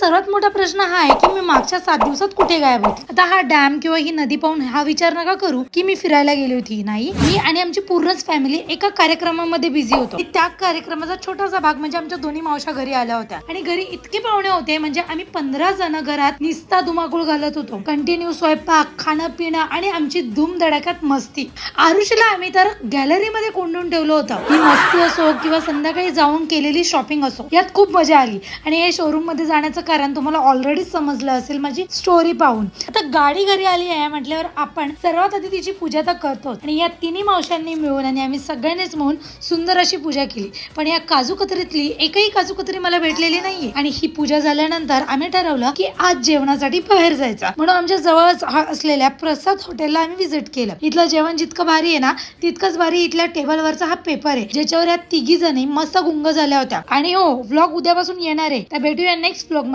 सर्वात मोठा प्रश्न हा आहे की मी मागच्या 7 दिवसात कुठे गायब होते. आता हा डॅम किंवा ही नदी पाहून हा विचार नका करू की मी फिरायला गेली होती. नाही, मी आणि आमची पूर्णच फॅमिली एका कार्यक्रमामध्ये बिझी होतो. त्या कार्यक्रमाचा छोटासा भाग म्हणजे आमच्या दोन्ही मावशा घरी आल्या होत्या आणि घरी इतके पाहुणे होते म्हणजे आम्ही 15 जण घरात निस्ता धुमाकूळ घालत होतो. कंटिन्यू स्वयंपाक, खाणं पिणं आणि आमची धूम धडाक्यात मस्ती. आरुषला आम्ही तर गॅलरीमध्ये कोंडून ठेवलं होतं. ही मस्ती असो किंवा संध्याकाळी जाऊन केलेली शॉपिंग असो, यात खूप मजा आली. आणि हे शोरूम मध्ये जाण्याचं कारण तुम्हाला ऑलरेडी समजलं असेल माझी स्टोरी पाहून. आता गाडी घरी आली आहे म्हटल्यावर आपण सर्वात आधी तिची पूजा तर करतो आणि या तिन्ही मावशांनी मिळून आणि आम्ही सगळ्यांनीच मिळून सुंदर अशी पूजा केली. पण या काजू कतरीतली एकही काजू कतरी मला भेटलेली नाहीये. आणि ही पूजा झाल्यानंतर आम्ही ठरवलं की आज जेवणासाठी बाहेर जायचं, म्हणून आमच्या जवळच असलेल्या प्रसाद हॉटेलला आम्ही व्हिजिट केलं. इथलं जेवण जितकं भारी आहे ना तितकंच भारी इथल्या टेबलवरचा हा पेपर आहे ज्याच्यावर या तिघी जणी मस्त गुंग झाल्या होत्या. आणि हो, व्लॉग उद्यापासून येणार आहे, तर भेटूया नेक्स्ट व्लॉग.